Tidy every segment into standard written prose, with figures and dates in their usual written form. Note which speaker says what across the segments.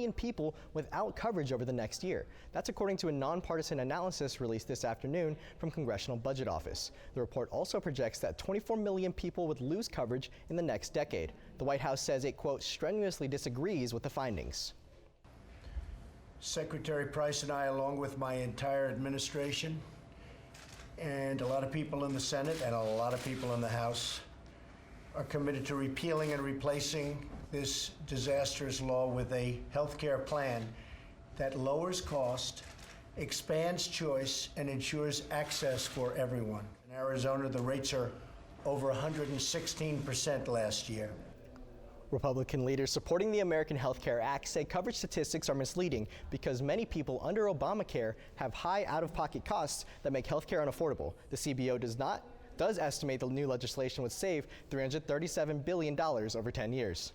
Speaker 1: million people without coverage over the next year. That's according to a nonpartisan analysis released this afternoon from Congressional Budget Office. The report also projects that 24 million people would lose coverage in the next decade. The White House says it, quote, strenuously disagrees with the findings.
Speaker 2: Secretary Price and I, along with my entire administration, and a lot of people in the Senate and a lot of people in the House, are committed to repealing and replacing this disastrous law with a health care plan that lowers cost, expands choice, and ensures access for everyone. In Arizona, the rates are over 116% last year.
Speaker 1: Republican leaders supporting the American Health Care Act say coverage statistics are misleading because many people under Obamacare have high out-of-pocket costs that make health care unaffordable. The CBO does estimate the new legislation would save $337 billion over 10 years.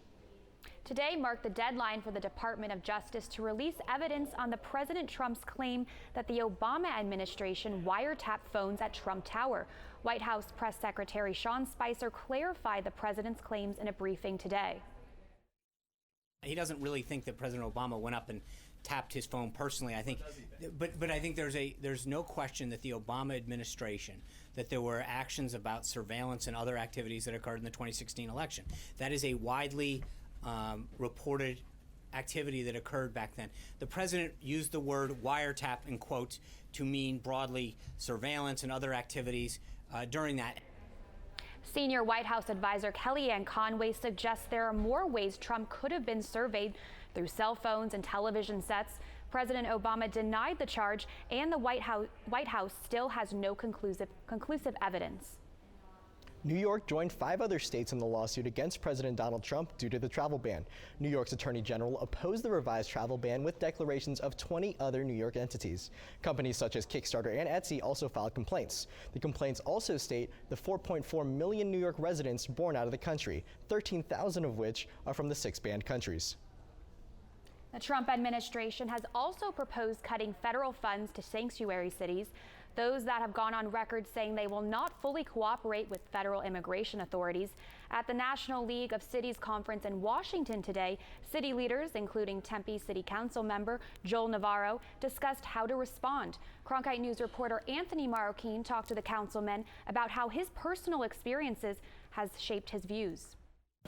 Speaker 3: Today marked the deadline for the Department of Justice to release evidence on the President Trump's claim that the Obama administration wiretapped phones at Trump Tower. White House Press Secretary Sean Spicer clarified the president's claims in a briefing today.
Speaker 4: He doesn't really think that President Obama went up and tapped his phone personally. I think, but I think there's no question that the Obama administration, that there were actions about surveillance and other activities that occurred in the 2016 election. That is a widely reported activity that occurred back then. The president used the word wiretap in quotes to mean broadly surveillance and other activities during that.
Speaker 3: Senior White House advisor Kellyanne Conway suggests there are more ways Trump could have been surveyed through cell phones and television sets. President Obama denied the charge, and the White House still has no conclusive evidence.
Speaker 1: New York joined 5 other states in the lawsuit against President Donald Trump due to the travel ban. New York's Attorney General opposed the revised travel ban with declarations of 20 other New York entities. Companies such as Kickstarter and Etsy also filed complaints. The complaints also state the 4.4 million New York residents born out of the country, 13,000 of which are from the 6 banned countries.
Speaker 3: The Trump administration has also proposed cutting federal funds to sanctuary cities, those that have gone on record saying they will not fully cooperate with federal immigration authorities. At the National League of Cities conference in Washington today, city leaders, including Tempe City Council member Joel Navarro, discussed how to respond. Cronkite News reporter Anthony Marroquin talked to the councilman about how his personal experiences has shaped his views.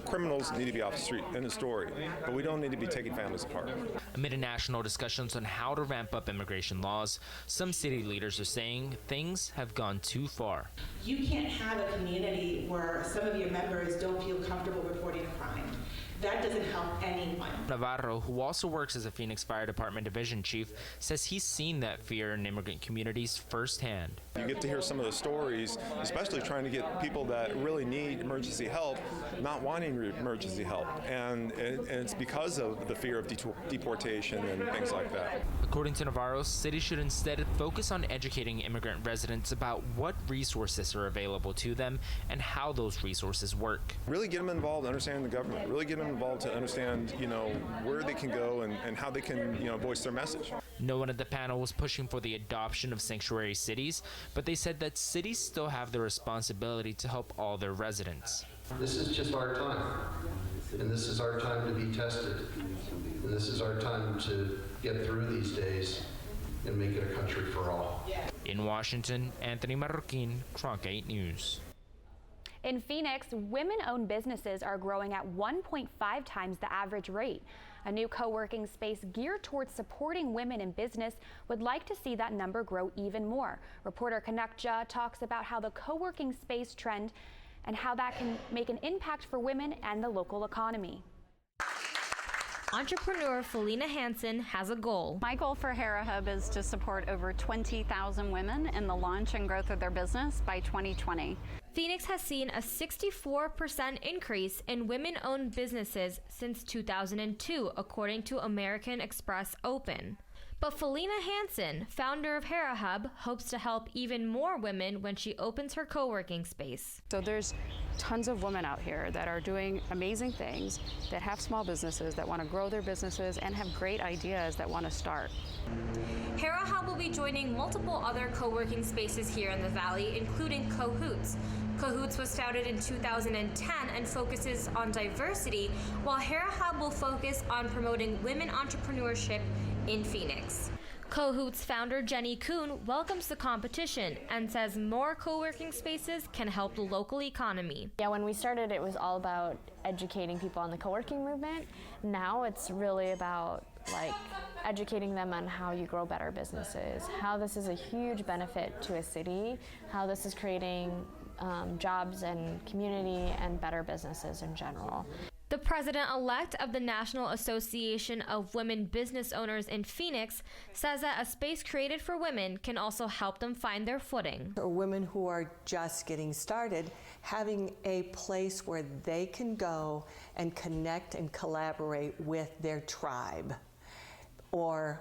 Speaker 5: Criminals need to be off the street, end of story, but we don't need to be taking families apart.
Speaker 6: Amid national discussions on how to ramp up immigration laws, some city leaders are saying things have gone too far.
Speaker 7: You can't have a community where some of your members don't feel comfortable reporting a crime. That doesn't help anyone.
Speaker 6: Navarro, who also works as a Phoenix Fire Department division chief, says he's seen that fear in immigrant communities firsthand.
Speaker 5: You get to hear some of the stories, especially trying to get people that really need emergency help, not wanting emergency help. And it's because of the fear of deportation and things like that.
Speaker 6: According to Navarro, cities should instead focus on educating immigrant residents about what resources are available to them and how those resources work.
Speaker 5: Really get them involved in understanding the government. Really get them involved to understand, where they can go and how they can, voice their message.
Speaker 6: No one at the panel was pushing for the adoption of sanctuary cities, but they said that cities still have the responsibility to help all their residents.
Speaker 8: This is just our time, and this is our time to be tested, and this is our time to get through these days and make it a country for all.
Speaker 6: In Washington, Anthony Marroquin, Cronkite News.
Speaker 3: In Phoenix, women-owned businesses are growing at 1.5 times the average rate. A new co-working space geared towards supporting women in business would like to see that number grow even more. Reporter Kanak Jha talks about how the co-working space trend and how that can make an impact for women and the local economy.
Speaker 9: Entrepreneur Felina Hansen has a goal.
Speaker 10: My goal for Hera Hub is to support over 20,000 women in the launch and growth of their business by 2020.
Speaker 9: Phoenix has seen a 64% increase in women-owned businesses since 2002, according to American Express Open. But Felina Hansen, founder of Hera Hub, hopes to help even more women when she opens her co-working space.
Speaker 11: So there's tons of women out here that are doing amazing things, that have small businesses, that want to grow their businesses, and have great ideas that want to start.
Speaker 9: Hera Hub will be joining multiple other co-working spaces here in the Valley, including Cahoots. Cahoots was founded in 2010 and focuses on diversity, while Hera Hub will focus on promoting women entrepreneurship in Phoenix. Cahoots founder Jenny Kuhn welcomes the competition and says more co-working spaces can help the local economy.
Speaker 12: Yeah, when we started, it was all about educating people on the co-working movement. Now it's really about educating them on how you grow better businesses, how this is a huge benefit to a city, how this is creating jobs and community and better businesses in general.
Speaker 9: The president-elect of the National Association of Women Business Owners in Phoenix says that a space created for women can also help them find their footing.
Speaker 13: For women who are just getting started, having a place where they can go and connect and collaborate with their tribe or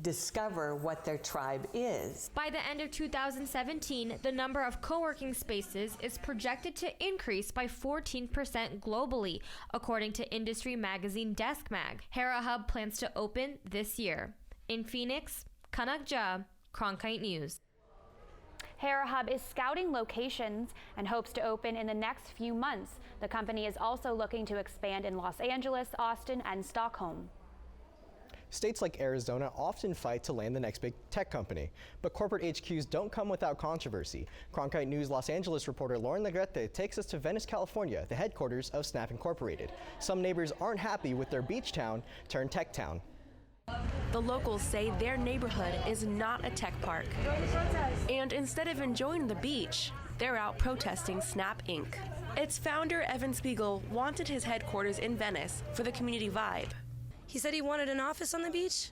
Speaker 13: discover what their tribe is.
Speaker 9: By the end of 2017, the number of co-working spaces is projected to increase by 14% globally, according to industry magazine DeskMag. Hera Hub plans to open this year. In Phoenix, Kanak Jha, Cronkite News.
Speaker 3: Hera Hub is scouting locations and hopes to open in the next few months. The company is also looking to expand in Los Angeles, Austin, and Stockholm.
Speaker 1: States like Arizona often fight to land the next big tech company, but corporate HQs don't come without controversy. Cronkite News Los Angeles reporter Lauren Negrete takes us to Venice, California, the headquarters of Snap Incorporated. Some neighbors aren't happy with their beach town turned tech town.
Speaker 14: The locals say their neighborhood is not a tech park. And instead of enjoying the beach, they're out protesting Snap Inc. Its founder, Evan Spiegel, wanted his headquarters in Venice for the community vibe.
Speaker 15: He said he wanted an office on the beach.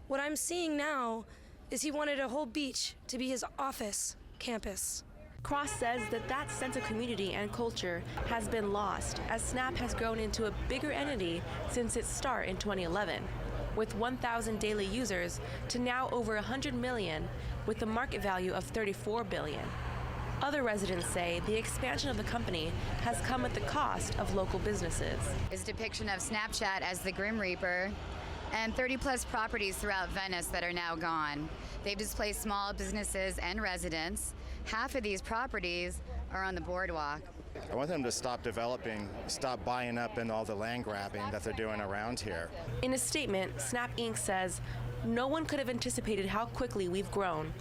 Speaker 15: What I'm seeing now is he wanted a whole beach to be his office campus.
Speaker 14: Cross says that sense of community and culture has been lost as Snap has grown into a bigger entity since its start in 2011, with 1,000 daily users to now over 100 million, with a market value of $34 billion. Other residents say the expansion of the company has come at the cost of local businesses.
Speaker 16: His depiction of Snapchat as the Grim Reaper and 30-plus properties throughout Venice that are now gone. They've displaced small businesses and residents. Half of these properties are on the boardwalk.
Speaker 17: I want them to stop developing, stop buying up in all the land grabbing that they're doing around here.
Speaker 14: In a statement, Snap Inc. says, "No one could have anticipated how quickly we've grown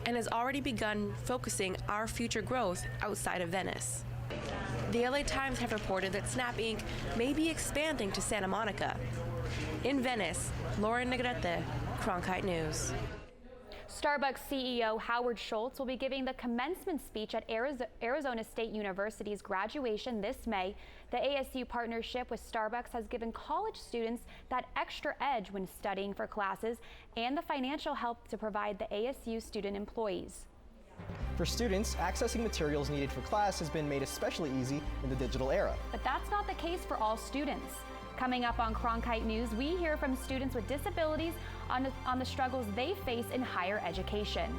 Speaker 14: and has already begun focusing our future growth outside of Venice." The LA Times have reported that Snap Inc. may be expanding to Santa Monica. In Venice, Lauren Negrete, Cronkite News.
Speaker 3: Starbucks CEO Howard Schultz will be giving the commencement speech at Arizona State University's graduation this May. The ASU partnership with Starbucks has given college students that extra edge when studying for classes and the financial help to provide the ASU student employees.
Speaker 1: For students, accessing materials needed for class has been made especially easy in the digital era.
Speaker 3: But that's not the case for all students. Coming up on Cronkite News, we hear from students with disabilities on the struggles they face in higher education.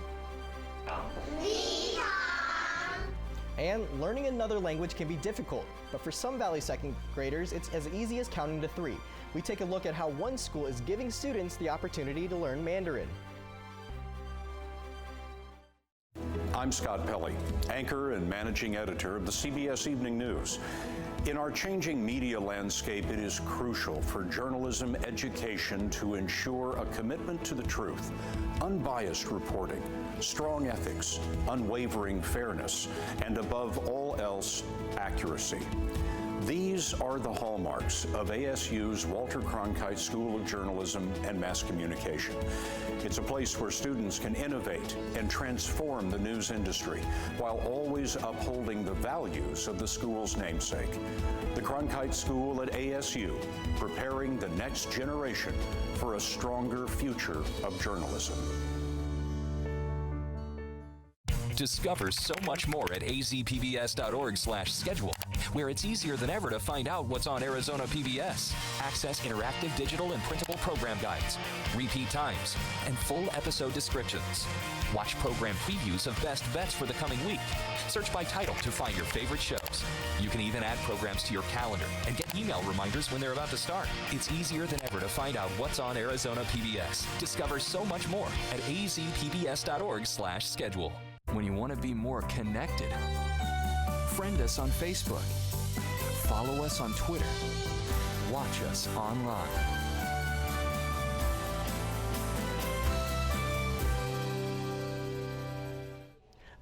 Speaker 1: And learning another language can be difficult, but for some Valley second graders, it's as easy as counting to 3. We take a look at how one school is giving students the opportunity to learn Mandarin.
Speaker 18: I'm Scott Pelley, anchor and managing editor of the CBS Evening News. In our changing media landscape, it is crucial for journalism education to ensure a commitment to the truth, unbiased reporting, strong ethics, unwavering fairness, and above all else, accuracy. These are the hallmarks of ASU's Walter Cronkite School of Journalism and Mass Communication. It's a place where students can innovate and transform the news industry while always upholding the values of the school's namesake. The Cronkite School at ASU, preparing the next generation for a stronger future of journalism.
Speaker 19: Discover so much more at azpbs.org/schedule, where it's easier than ever to find out what's on Arizona PBS. Access interactive digital and printable program guides, repeat times, and full episode descriptions. Watch program previews of best bets for the coming week. Search by title to find your favorite shows. You can even add programs to your calendar and get email reminders when they're about to start. It's easier than ever to find out what's on Arizona PBS. Discover so much more at azpbs.org/schedule. When you want to be more connected,
Speaker 20: Friend us on Facebook. Follow us on Twitter. Watch us online.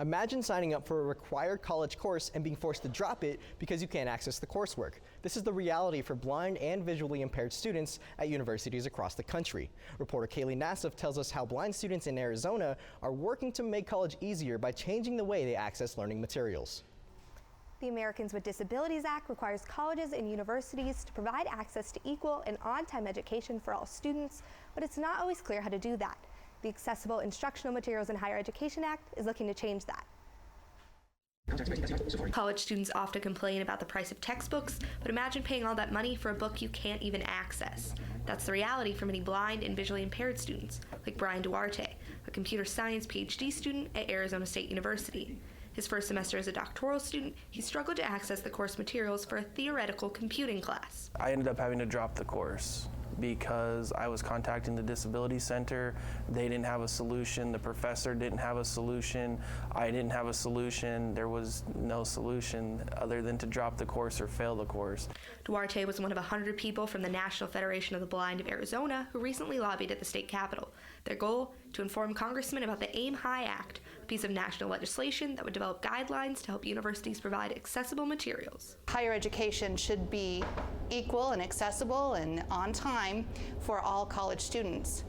Speaker 1: Imagine signing up for a required college course and being forced to drop it because you can't access the coursework. This is the reality for blind and visually impaired students at universities across the country. Reporter Kaylee Nassif tells us how blind students in Arizona are working to make college easier by changing the way they access learning materials.
Speaker 21: The Americans with Disabilities Act requires colleges and universities to provide access to equal and on-time education for all students, but it's not always clear how to do that. The Accessible Instructional Materials in Higher Education Act is looking to change that.
Speaker 22: College students often complain about the price of textbooks, but imagine paying all that money for a book you can't even access. That's the reality for many blind and visually impaired students, like Brian Duarte, a computer science PhD student at Arizona State University. His first semester as a doctoral student, he struggled to access the course materials for a theoretical computing class.
Speaker 23: I ended up having to drop the course because I was contacting the Disability Center. They didn't have a solution. The professor didn't have a solution. I didn't have a solution. There was no solution other than to drop the course or fail the course.
Speaker 22: Duarte was one of 100 people from the National Federation of the Blind of Arizona who recently lobbied at the state capitol. Their goal? To inform congressmen about the AIM High Act, a piece of national legislation that would develop guidelines to help universities provide accessible materials.
Speaker 24: Higher education should be equal and accessible and on time for all college students.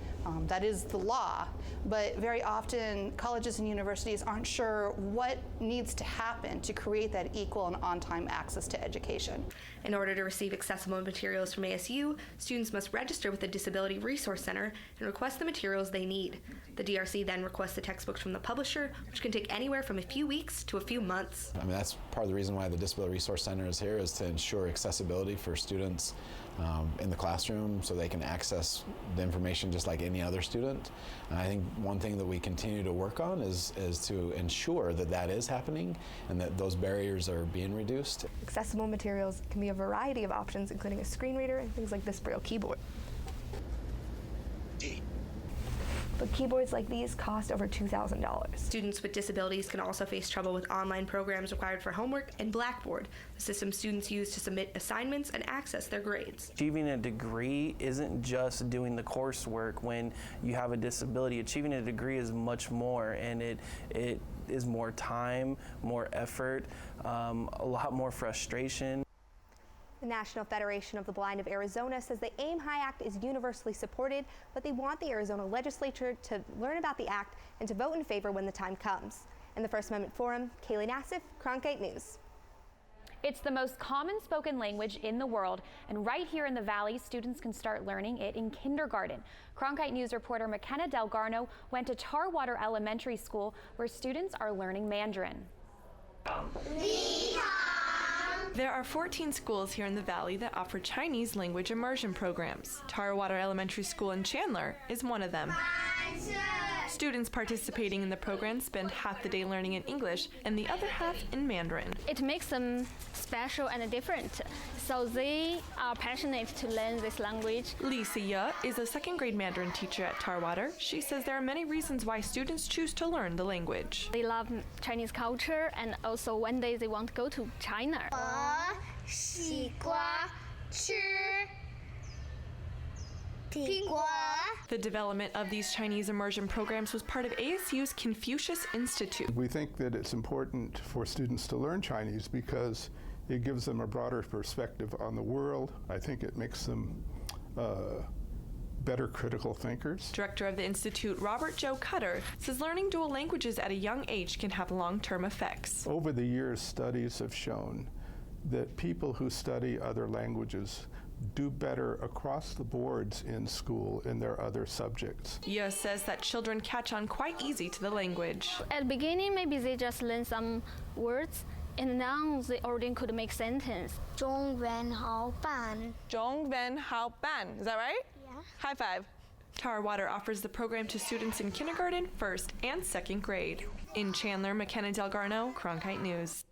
Speaker 24: That is the law, but very often colleges and universities aren't sure what needs to happen to create that equal and on-time access to education.
Speaker 22: In order to receive accessible materials from ASU, students must register with the Disability Resource Center and request the materials they need. The DRC then requests the textbooks from the publisher, which can take anywhere from a few weeks to a few months.
Speaker 25: I mean, that's part of the reason why the Disability Resource Center is here, is to ensure accessibility for students in the classroom so they can access the information just like any other student. And I think one thing that we continue to work on is to ensure that that is happening and that those barriers are being reduced.
Speaker 21: Accessible materials can be a variety of options, including a screen reader and things like this Braille keyboard. But keyboards like these cost over $2,000.
Speaker 22: Students with disabilities can also face trouble with online programs required for homework and Blackboard, the system students use to submit assignments and access their grades.
Speaker 23: Achieving a degree isn't just doing the coursework when you have a disability. Achieving a degree is much more, and it is more time, more effort, a lot more frustration.
Speaker 21: The National Federation of the Blind of Arizona says the AIM High Act is universally supported, but they want the Arizona legislature to learn about the act and to vote in favor when the time comes. In the First Amendment Forum, Kaylee Nassif, Cronkite News.
Speaker 3: It's the most common spoken language in the world, and right here in the Valley, students can start learning it in kindergarten. Cronkite News reporter McKenna Delgarno went to Tarwater Elementary School, where students are learning Mandarin.
Speaker 26: There are 14 schools here in the Valley that offer Chinese language immersion programs. Tarwater Elementary School in Chandler is one of them. Students participating in the program spend half the day learning in English and the other half in Mandarin.
Speaker 27: It makes them special and different, so they are passionate to learn this language.
Speaker 26: Lisa Ye is a second grade Mandarin teacher at Tarwater. She says there are many reasons why students choose to learn the language.
Speaker 27: They love Chinese culture, and also one day they want to go to China.
Speaker 26: The development of these Chinese immersion programs was part of ASU's Confucius Institute.
Speaker 28: We think that it's important for students to learn Chinese because it gives them a broader perspective on the world. I think it makes them better critical thinkers.
Speaker 26: Director of the Institute, Robert Joe Cutter, says learning dual languages at a young age can have long-term effects.
Speaker 28: Over the years, studies have shown that people who study other languages do better across the boards in school in their other subjects.
Speaker 26: Ye says that children catch on quite easy to the language.
Speaker 27: At the beginning, maybe they just learn some words, and now they already could make sentence.
Speaker 29: 中文好办.
Speaker 26: 中文好办. Is that right?
Speaker 29: Yeah.
Speaker 26: High five. Tarwater offers the program to students in kindergarten, first, and second grade. In Chandler, McKenna Delgarno, Cronkite News.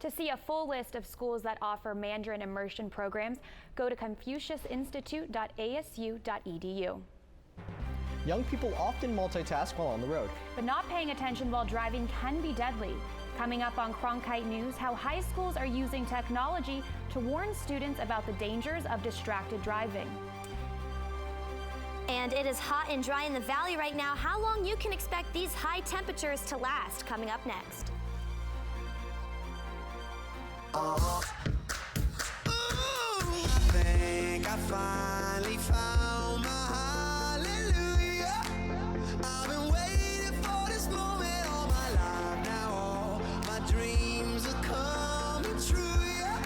Speaker 3: To see a full list of schools that offer Mandarin immersion programs, go to confuciusinstitute.asu.edu.
Speaker 1: Young people often multitask while on the road.
Speaker 3: But not paying attention while driving can be deadly. Coming up on Cronkite News, how high schools are using technology to warn students about the dangers of distracted driving.
Speaker 2: And it is hot and dry in the valley right now. How long you can expect these high temperatures to last? Coming up next.
Speaker 4: I think I finally found my hallelujah. I've been waiting for this moment all my life now. All my dreams are coming true, yeah.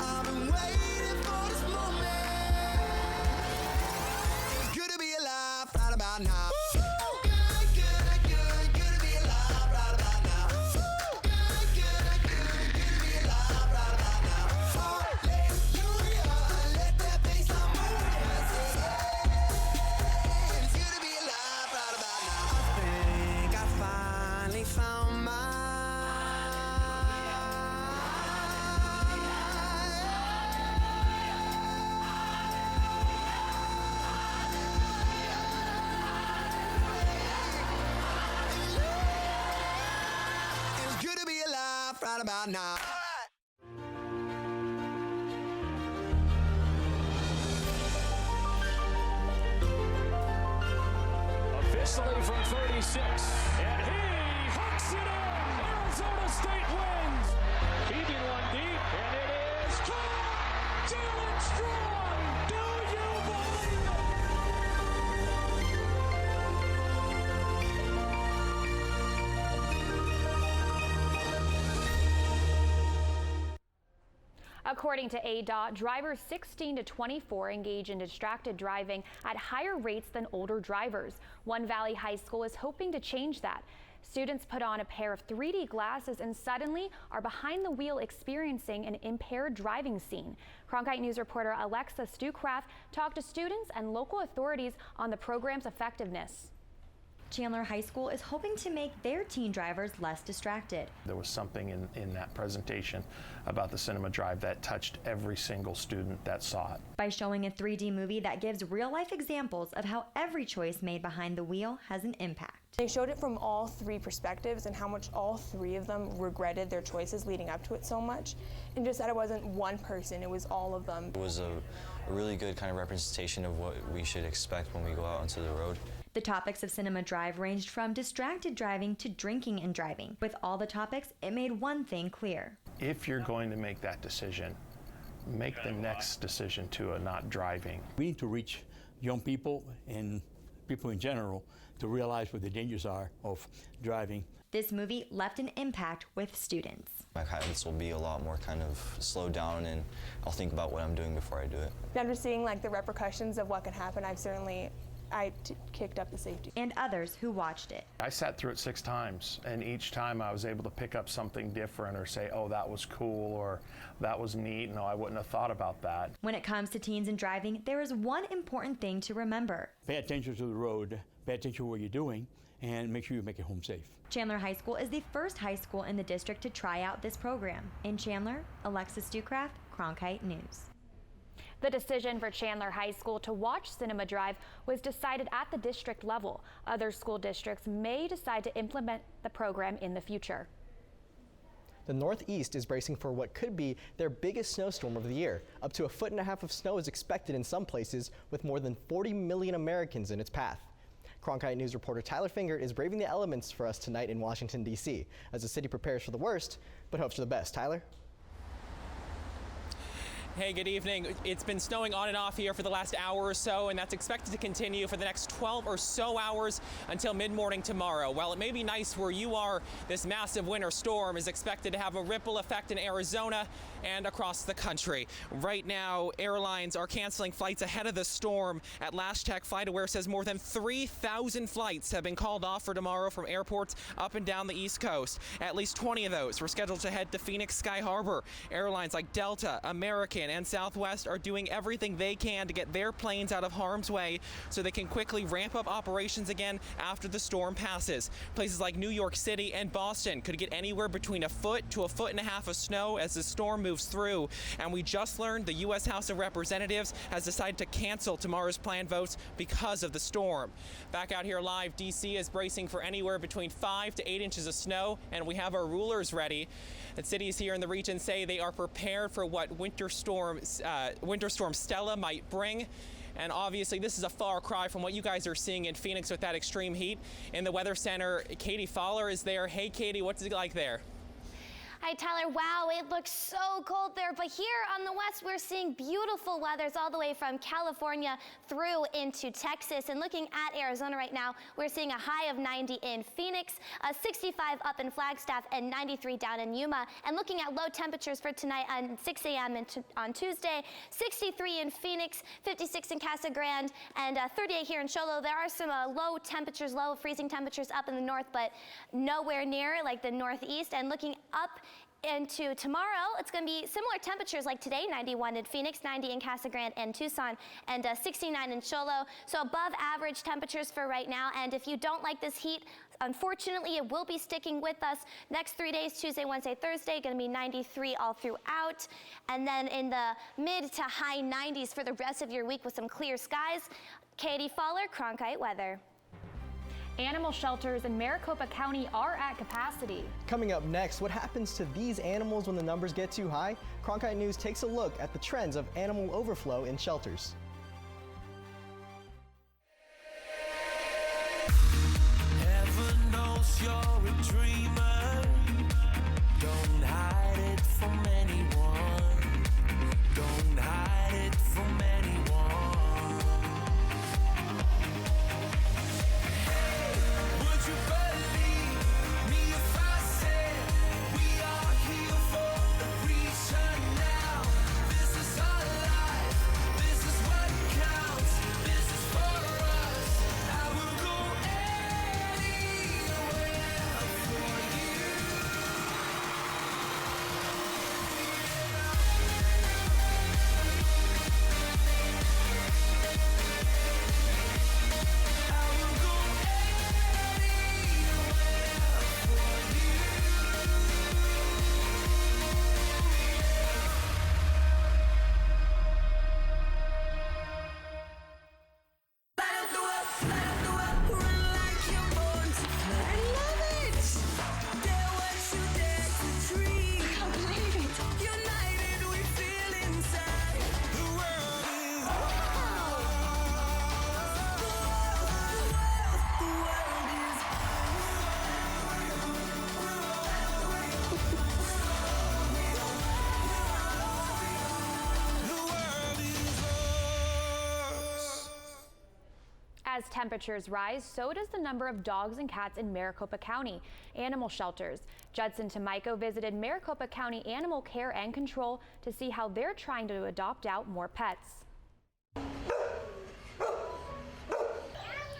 Speaker 4: I've been waiting for this moment. It's good to be alive right about now. Right about now.
Speaker 5: Officially from 36, and he hooks it in. Arizona State wins. Keeping one deep, and it is caught. Jalen Strong. Do you believe it?
Speaker 3: According to ADOT, drivers 16 to 24 engage in distracted driving at higher rates than older drivers. One Valley High School is hoping to change that. Students put on a pair of 3D glasses and suddenly are behind the wheel experiencing an impaired driving scene. Cronkite News reporter Alexa Stucraft talked to students and local authorities on the program's effectiveness.
Speaker 6: Chandler High School is hoping to make their teen drivers less distracted.
Speaker 23: There was something in that presentation about the Cinema Drive that touched every single student that saw it.
Speaker 6: By showing a 3D movie that gives real-life examples of how every choice made behind the wheel has an impact.
Speaker 7: They showed it from all three perspectives and how much all three of them regretted their choices leading up to it so much, and just that it wasn't one person, it was all of them.
Speaker 8: It was a really good kind of representation of what we should expect when we go out onto the road.
Speaker 6: The topics of Cinema Drive ranged from distracted driving to drinking and driving. With all the topics, it made one thing clear.
Speaker 23: If you're going to make that decision, make the next decision to a not driving.
Speaker 10: We need to reach young people and people in general to realize what the dangers are of driving.
Speaker 6: This movie left an impact with students.
Speaker 8: My habits will be a lot more kind of slowed down, and I'll think about what I'm doing before I do it.
Speaker 7: After seeing like the repercussions of what can happen, I kicked up the safety.
Speaker 6: And others who watched it.
Speaker 23: I sat through it 6 times, and each time I was able to pick up something different or say, oh, that was cool, or that was neat. No, I wouldn't have thought about that.
Speaker 6: When it comes to teens and driving, there is one important thing to remember.
Speaker 10: Pay attention to the road, pay attention to what you're doing, and make sure you make it home safe.
Speaker 6: Chandler High School is the first high school in the district to try out this program. In Chandler, Alexa Stucraft, Cronkite News.
Speaker 3: The decision for Chandler High School to watch Cinema Drive was decided at the district level. Other school districts may decide to implement the program in the future.
Speaker 1: The Northeast is bracing for what could be their biggest snowstorm of the year. Up to 1.5 feet of snow is expected in some places, with more than 40 million Americans in its path. Cronkite News reporter Tyler Finger is braving the elements for us tonight in Washington, D.C., as the city prepares for the worst, but hopes for the best. Tyler?
Speaker 11: Hey, good evening. It's been snowing on and off here for the last hour or so, and that's expected to continue for the next 12 or so hours until mid-morning tomorrow. While it may be nice where you are, this massive winter storm is expected to have a ripple effect in Arizona and across the country. Right now, airlines are canceling flights ahead of the storm. At last check, FlightAware says more than 3,000 flights have been called off for tomorrow from airports up and down the East Coast. At least 20 of those were scheduled to head to Phoenix Sky Harbor. Airlines like Delta, American, American and Southwest are doing everything they can to get their planes out of harm's way so they can quickly ramp up operations again after the storm passes. Places like New York City and Boston could get anywhere between a foot to a foot and a half of snow as the storm moves through. And we just learned the U.S. House of Representatives has decided to cancel tomorrow's planned votes because of the storm. Back out here live, D.C. is bracing for anywhere between 5 to 8 inches of snow, and we have our rulers ready. The cities here in the region say they are prepared for what Winter Storm Stella might bring. And obviously, this is a far cry from what you guys are seeing in Phoenix with that extreme heat. In the Weather Center, Katie Fowler is there. Hey, Katie, what's it like there?
Speaker 2: Hi, Tyler. Wow, it looks so cold there, but here on the west, we're seeing beautiful weathers all the way from California through into Texas. And looking at Arizona right now, we're seeing a high of 90 in Phoenix, 65 up in Flagstaff, and 93 down in Yuma. And looking at low temperatures for tonight on 6 a.m. on Tuesday, 63 in Phoenix, 56 in Casa Grande, and 38 here in Show Low. There are some low temperatures, low freezing temperatures up in the north, but nowhere near like the northeast. And looking up into tomorrow, it's going to be similar temperatures like today, 91 in Phoenix, 90 in Casa Grande and Tucson, and 69 in Show Low. So above average temperatures for right now. And if you don't like this heat, unfortunately, it will be sticking with us. Next 3 days, Tuesday, Wednesday, Thursday, going to be 93 all throughout. And then in the mid to high 90s for the rest of your week with some clear skies. Katie Fowler, Cronkite Weather.
Speaker 3: Animal shelters in Maricopa County are at capacity.
Speaker 1: Coming up next, what happens to these animals when the numbers get too high? Cronkite News takes a look at the trends of animal overflow in shelters.
Speaker 4: Heaven knows you're a dreamer. Don't hide it from anyone. Don't hide it from anyone. Would you believe me if I said we are here for a reason now? This is our life. This is what counts. This is for us. I will go anywhere for you.
Speaker 3: As temperatures rise, so does the number of dogs and cats in Maricopa County animal shelters. Judson Tomiko visited Maricopa County Animal Care and Control to see how they're trying to adopt out more pets.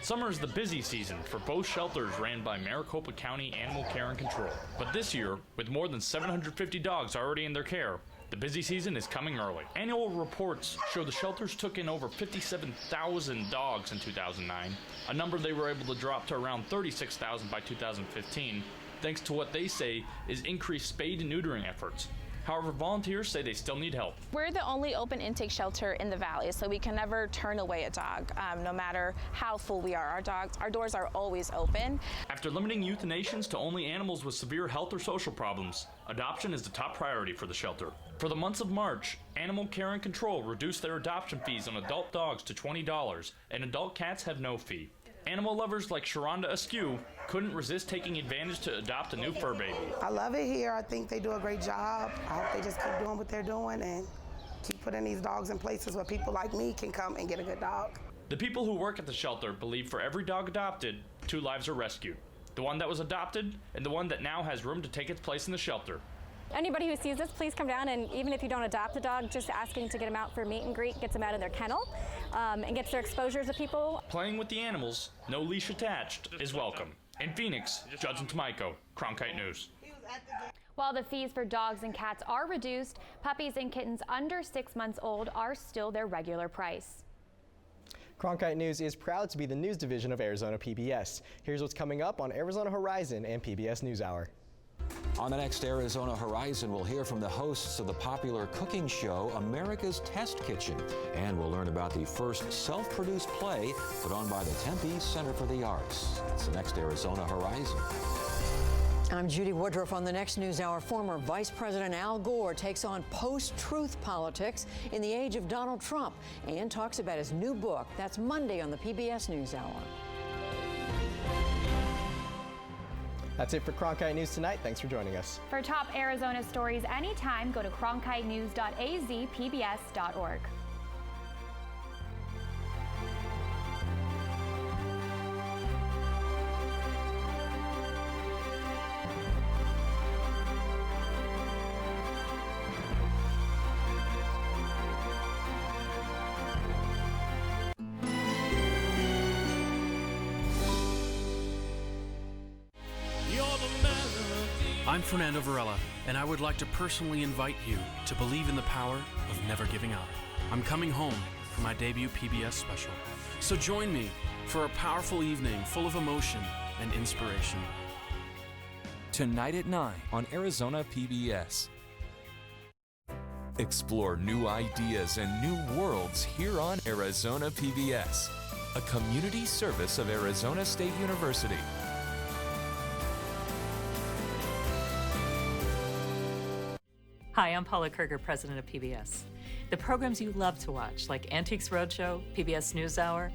Speaker 9: Summer is the busy season for both shelters ran by Maricopa County Animal Care and Control. But this year, with more than 750 dogs already in their care, the busy season is coming early. Annual reports show the shelters took in over 57,000 dogs in 2009, a number they were able to drop to around 36,000 by 2015, thanks to what they say is increased spade and neutering efforts. However, volunteers say they still need help.
Speaker 12: We're the only open intake shelter in the valley, so we can never turn away a dog, no matter how full we are. Our doors are always open.
Speaker 9: After limiting euthanations to only animals with severe health or social problems, adoption is the top priority for the shelter. For the months of March, Animal Care and Control reduced their adoption fees on adult dogs to $20, and adult cats have no fee. Animal lovers like Sharonda Askew couldn't resist taking advantage to adopt a new fur baby.
Speaker 13: I love it here. I think they do a great job. I hope they just keep doing what they're doing and keep putting these dogs in places where people like me can come and get a good dog.
Speaker 9: The people who work at the shelter believe for every dog adopted, 2 lives are rescued. The one that was adopted and the one that now has room to take its place in the shelter.
Speaker 14: Anybody who sees this, please come down, and even if you don't adopt a dog, just asking to get them out for a meet and greet gets them out of their kennel and gets their exposures to people.
Speaker 9: Playing with the animals, no leash attached, is welcome. In Phoenix, Judson Tomiko, Cronkite News.
Speaker 3: While the fees for dogs and cats are reduced, puppies and kittens under 6 months old are still their regular price.
Speaker 1: Cronkite News is proud to be the news division of Arizona PBS. Here's what's coming up on Arizona Horizon and PBS NewsHour.
Speaker 15: On the next Arizona Horizon, we'll hear from the hosts of the popular cooking show America's Test Kitchen, and we'll learn about the first self-produced play put on by the Tempe Center for the Arts. It's the next Arizona Horizon.
Speaker 16: I'm Judy Woodruff. On the next NewsHour, former Vice President Al Gore takes on post-truth politics in the age of Donald Trump and talks about his new book. That's Monday on the PBS NewsHour.
Speaker 1: That's it for Cronkite News tonight. Thanks for joining us.
Speaker 3: For top Arizona stories anytime, go to cronkitenews.azpbs.org.
Speaker 17: I'm Fernando Varela, and I would like to personally invite you to believe in the power of never giving up. I'm coming home for my debut PBS special, so join me for a powerful evening full of emotion and inspiration.
Speaker 18: Tonight at 9 on Arizona PBS. Explore new ideas and new worlds here on Arizona PBS, a community service of Arizona State University.
Speaker 19: Hi, I'm Paula Kerger, president of PBS. The programs you love to watch, like Antiques Roadshow, PBS NewsHour,